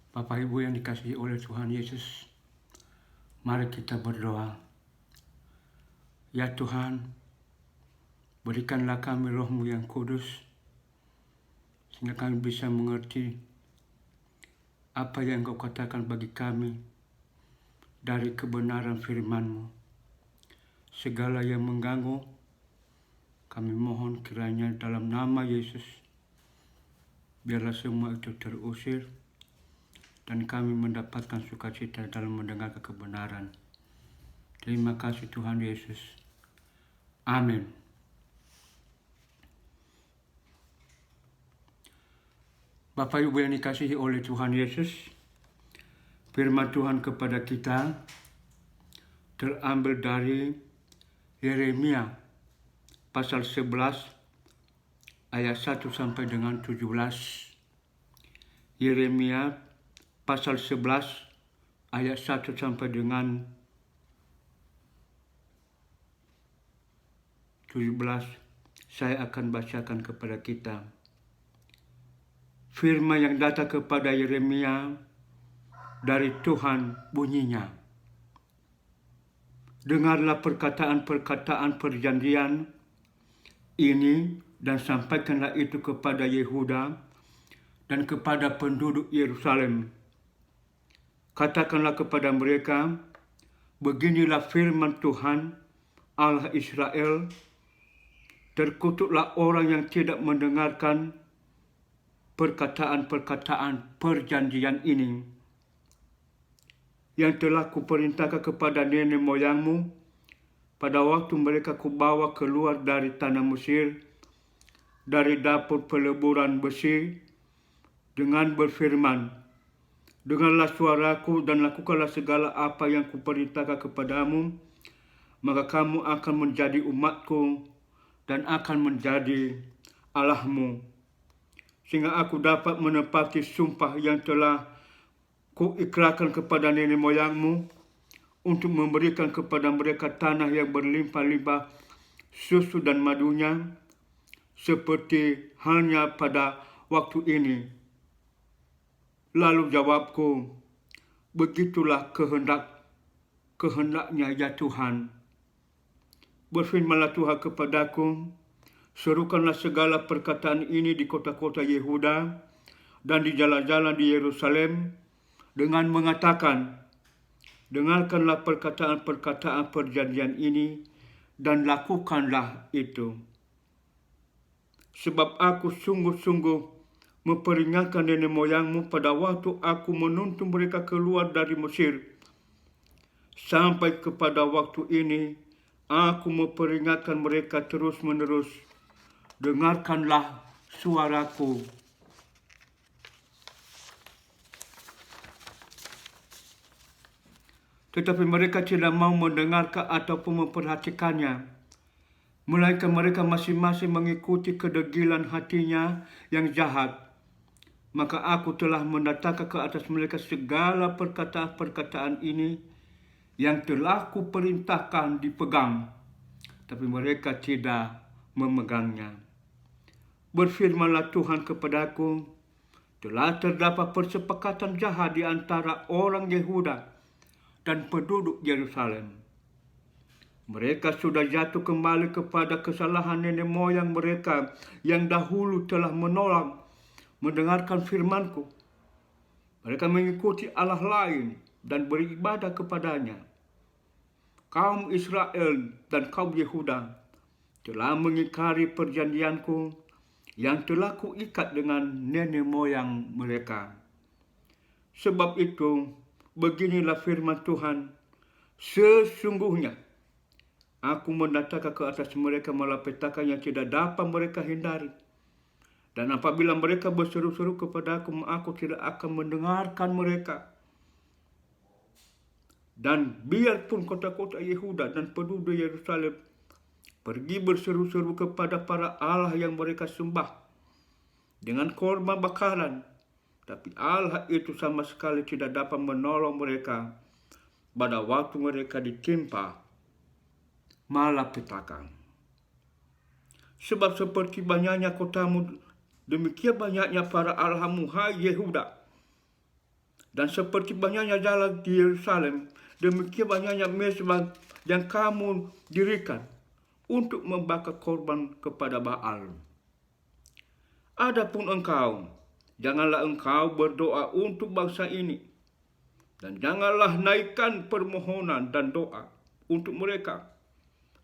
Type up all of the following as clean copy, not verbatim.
Bapak Ibu yang dikasihi oleh Tuhan Yesus, mari kita berdoa. Ya Tuhan, berikanlah kami roh-Mu yang kudus, sehingga kami bisa mengerti apa yang Engkau katakan bagi kami dari kebenaran firman-Mu. Segala yang mengganggu, kami mohon kiranya dalam nama Yesus, biarlah semua itu terusir, dan kami mendapatkan sukacita dalam mendengar kebenaran. Terima kasih Tuhan Yesus. Amin. Bapak Ibu yang dikasihi oleh Tuhan Yesus, firman Tuhan kepada kita terambil dari Yeremia pasal 11 ayat 1 sampai dengan 17. Yeremia pasal 11 ayat 1 sampai dengan 17. Saya akan bacakan kepada kita. Firman yang datang kepada Yeremia dari Tuhan bunyinya. Dengarlah perkataan-perkataan perjanjian ini dan sampaikanlah itu kepada Yehuda dan kepada penduduk Yerusalem. Katakanlah kepada mereka, beginilah firman Tuhan Allah Israel, terkutuklah orang yang tidak mendengarkan perkataan-perkataan perjanjian ini, yang telah kuperintahkan kepada nenek moyangmu pada waktu mereka kubawa keluar dari tanah Mesir, dari dapur peleburan besi, dengan berfirman, dengarlah suaraku dan lakukanlah segala apa yang kuperintahkan kepadamu, maka kamu akan menjadi umatku dan akan menjadi Allahmu, sehingga aku dapat menepati sumpah yang telah kuikrarkan kepada nenek moyangmu untuk memberikan kepada mereka tanah yang berlimpah-limpah susu dan madunya, seperti halnya pada waktu ini. Lalu jawabku, begitulah kehendaknya ya Tuhan. Berfirmanlah Tuhan kepadaku, serukanlah segala perkataan ini di kota-kota Yehuda dan di jalan-jalan di Yerusalem dengan mengatakan, dengarkanlah perkataan-perkataan perjanjian ini dan lakukanlah itu. Sebab aku sungguh-sungguh memperingatkan nenek moyangmu pada waktu aku menuntun mereka keluar dari Mesir. Sampai kepada waktu ini, aku memperingatkan mereka terus-menerus. Dengarkanlah suaraku. Tetapi mereka tidak mau mendengarkan ataupun memperhatikannya, melainkan mereka masing-masing mengikuti kedegilan hatinya yang jahat. Maka aku telah mendatangkan ke atas mereka segala perkataan-perkataan ini yang telah kuperintahkan dipegang, tapi mereka tidak memegangnya. Berfirmanlah Tuhan kepadaku, telah terdapat persepakatan jahat di antara orang Yehuda dan penduduk Yerusalem. Mereka sudah jatuh kembali kepada kesalahan nenek moyang mereka yang dahulu telah menolak mendengarkan firman-Ku. Mereka mengikuti Allah lain dan beribadah kepadanya. Kaum Israel dan kaum Yehuda telah mengingkari perjanjian-Ku yang telah Kuikat dengan nenek moyang mereka. Sebab itu, beginilah firman Tuhan, sesungguhnya aku mendatangkan ke atas mereka malapetaka yang tidak dapat mereka hindari. Dan apabila mereka berseru-seru kepadaku, aku tidak akan mendengarkan mereka. Dan biarpun kota-kota Yehuda dan penduduk Yerusalem pergi berseru-seru kepada para Allah yang mereka sembah dengan korban bakaran, tapi Allah itu sama sekali tidak dapat menolong mereka pada waktu mereka ditimpa malapetaka. Sebab seperti banyaknya kotamu, demikian banyaknya para Allahmu, hai Yehuda. Dan seperti banyaknya jalan di Yerusalem, demikian banyaknya mezbah yang kamu dirikan untuk membakar korban kepada Baal. Adapun engkau, janganlah engkau berdoa untuk bangsa ini, dan janganlah naikkan permohonan dan doa untuk mereka,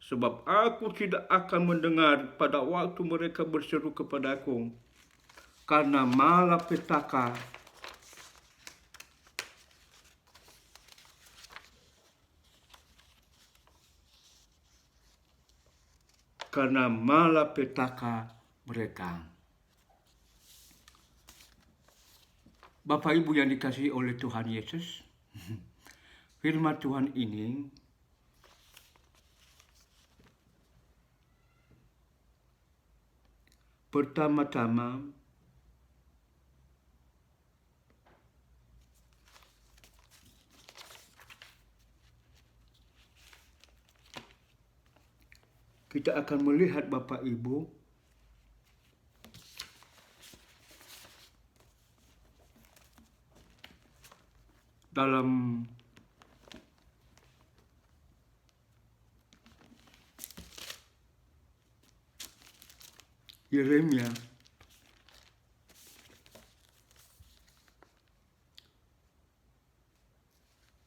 sebab aku tidak akan mendengar pada waktu mereka berseru kepadaku, karena malapetaka mereka. Bapak Ibu yang dikasihi oleh Tuhan Yesus, firman Tuhan ini pertama-tama kita akan melihat Bapak Ibu dalam Yeremia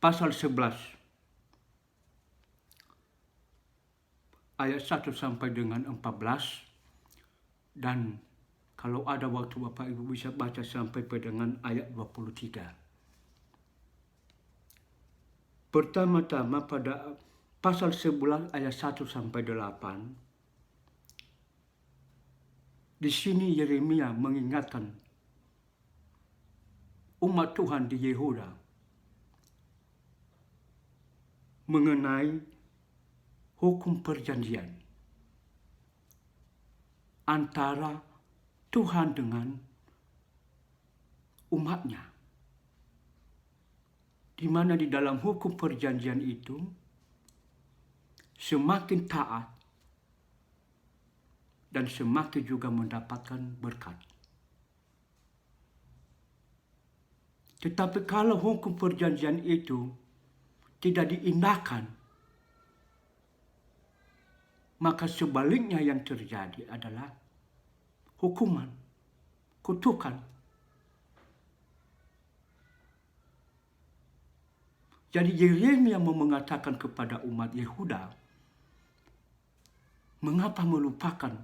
pasal 11 ayat 1 sampai dengan 14, dan kalau ada waktu Bapak Ibu bisa baca sampai dengan ayat 23. Pertama-tama pada pasal 11 ayat 1 sampai 8, di sini Yeremia mengingatkan umat Tuhan di Yehuda mengenai hukum perjanjian antara Tuhan dengan umatnya, di mana di dalam hukum perjanjian itu semakin taat dan semakin juga mendapatkan berkat. Tetapi kalau hukum perjanjian itu tidak diindahkan, maka sebaliknya yang terjadi adalah hukuman, kutukan. Jadi Yeremia mau mengatakan kepada umat Yehuda, mengapa melupakan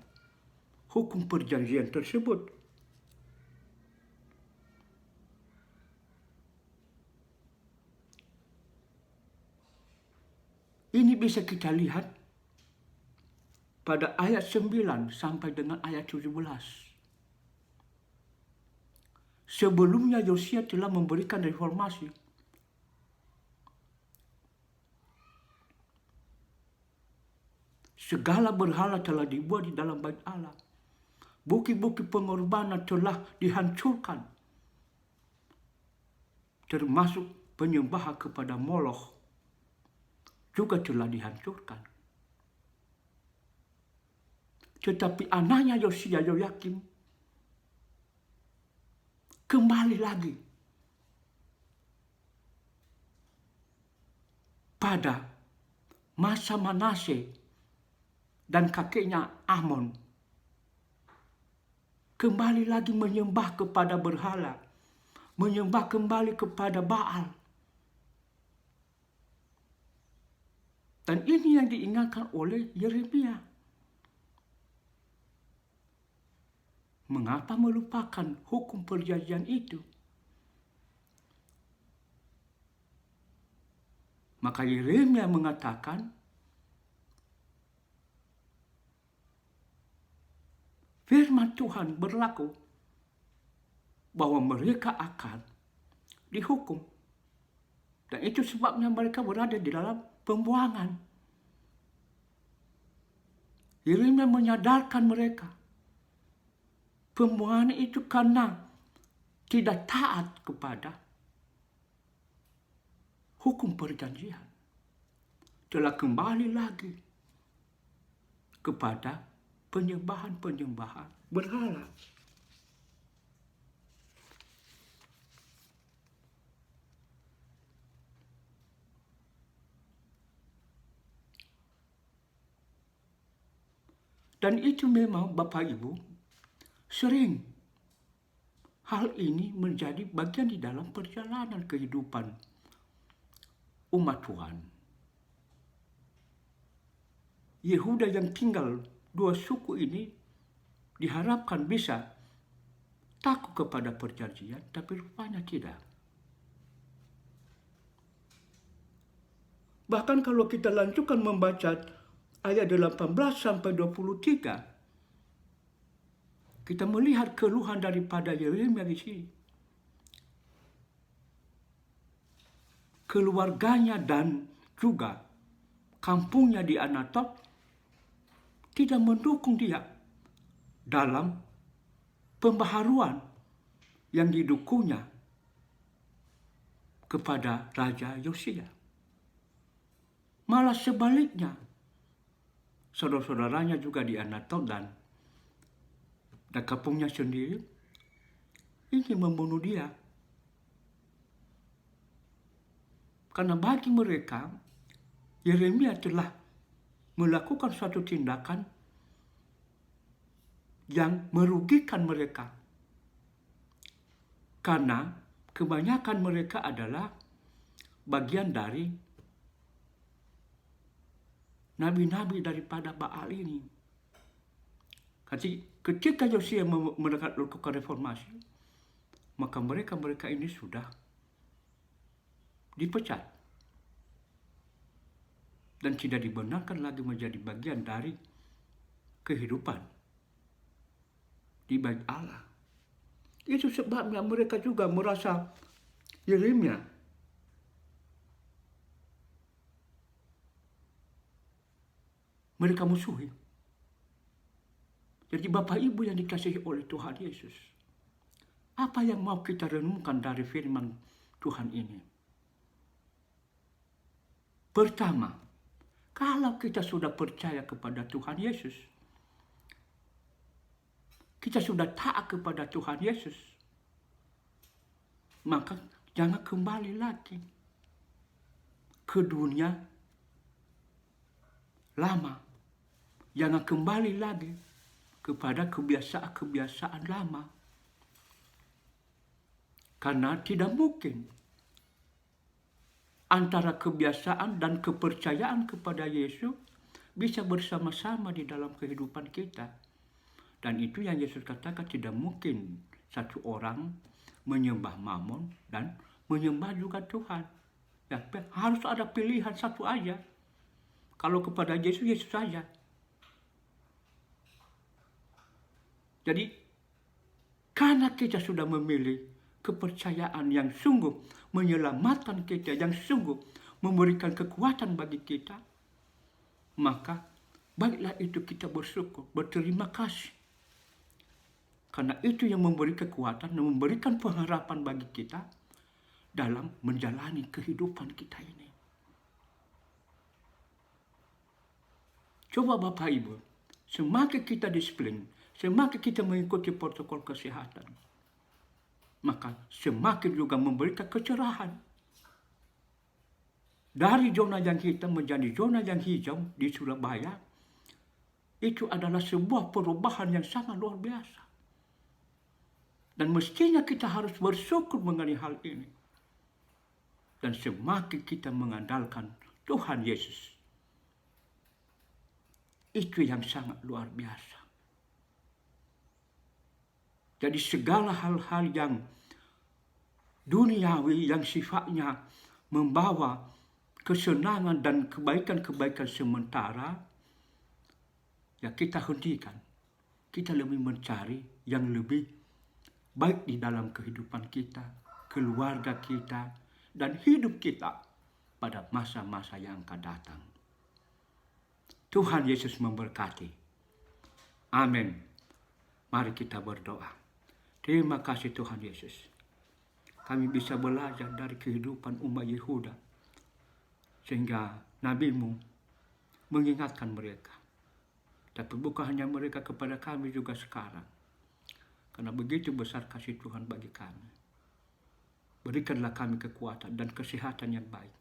hukum perjanjian tersebut? Ini bisa kita lihat pada ayat 9 sampai dengan ayat 17. Sebelumnya Yosia telah memberikan reformasi. Segala berhala telah dibuat di dalam bait Allah. Bukit-bukit pengorbanan telah dihancurkan, termasuk penyembahan kepada Moloch juga telah dihancurkan. Tetapi anaknya Yosia, Yoyakim, kembali lagi pada masa Manase dan kakeknya Amon, kembali lagi menyembah kepada berhala, menyembah kembali kepada Baal. Dan ini yang diingatkan oleh Yeremia. Mengapa melupakan hukum perjanjian itu? Maka Yeremia mengatakan, firman Tuhan berlaku bahwa mereka akan dihukum. Dan itu sebabnya mereka berada di dalam pembuangan. Yeremia menyadarkan mereka, pembuangan itu karena tidak taat kepada hukum perjanjian. Telah kembali lagi kepada penyembahan-penyembahan berhala. Dan itu memang Bapak Ibu sering hal ini menjadi bagian di dalam perjalanan kehidupan umat Tuhan. Yehuda yang tinggal dua suku ini diharapkan bisa takut kepada perjanjian, tapi rupanya tidak. Bahkan kalau kita lanjutkan membaca ayat 18 sampai 23, kita melihat keluhan daripada Yeremia di sini. Keluarganya dan juga kampungnya di Anatot tidak mendukung dia dalam pembaharuan yang didukungnya kepada Raja Yosia. Malah sebaliknya, saudara-saudaranya juga di Anatot dan kampungnya sendiri ingin membunuh dia. Karena bagi mereka, Yeremia telah melakukan suatu tindakan yang merugikan mereka. Karena kebanyakan mereka adalah bagian dari nabi-nabi daripada Baal ini. Ketika Yosia melakukan reformasi, maka mereka ini sudah dipecat dan tidak dibenarkan lagi menjadi bagian dari kehidupan di bait Allah. Itu sebabnya mereka juga merasa Yeremia mereka musuhi. Jadi Bapak Ibu yang dikasihi oleh Tuhan Yesus, apa yang mau kita renungkan dari firman Tuhan ini? Pertama, kalau kita sudah percaya kepada Tuhan Yesus, kita sudah taat kepada Tuhan Yesus, maka jangan kembali lagi ke dunia lama. Jangan kembali lagi kepada kebiasaan-kebiasaan lama. Karena tidak mungkin antara kebiasaan dan kepercayaan kepada Yesus bisa bersama-sama di dalam kehidupan kita. Dan itu yang Yesus katakan, tidak mungkin satu orang menyembah Mammon dan menyembah juga Tuhan. Ya, harus ada pilihan satu aja. Kalau kepada Yesus, Yesus saja. Jadi, karena kita sudah memilih kepercayaan yang sungguh menyelamatkan kita, yang sungguh memberikan kekuatan bagi kita, maka baiklah itu kita bersyukur, berterima kasih. Karena itu yang memberi kekuatan dan memberikan pengharapan bagi kita dalam menjalani kehidupan kita ini. Coba Bapak Ibu, semakin kita disiplin, semakin kita mengikuti protokol kesehatan, maka semakin juga memberikan kecerahan. Dari zona yang hitam menjadi zona yang hijau di Surabaya, itu adalah sebuah perubahan yang sangat luar biasa. Dan mestinya kita harus bersyukur mengenai hal ini. Dan semakin kita mengandalkan Tuhan Yesus, itu yang sangat luar biasa. Jadi segala hal-hal yang duniawi yang sifatnya membawa kesenangan dan kebaikan-kebaikan sementara, ya kita hentikan. Kita lebih mencari yang lebih baik di dalam kehidupan kita, keluarga kita, dan hidup kita pada masa-masa yang akan datang. Tuhan Yesus memberkati. Amin. Mari kita berdoa. Terima kasih Tuhan Yesus. Kami bisa belajar dari kehidupan umat Yehuda, sehingga Nabi-Mu mengingatkan mereka. Tapi bukan hanya mereka, kepada kami juga sekarang. Karena begitu besar kasih Tuhan bagi kami. Berikanlah kami kekuatan dan kesehatan yang baik,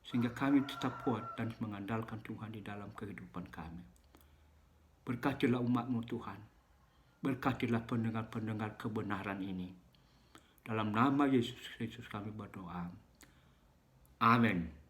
sehingga kami tetap kuat dan mengandalkan Tuhan di dalam kehidupan kami. Berkatilah umat-Mu Tuhan. Berkatilah pendengar-pendengar kebenaran ini. Dalam nama Yesus Kristus kami berdoa. Amin.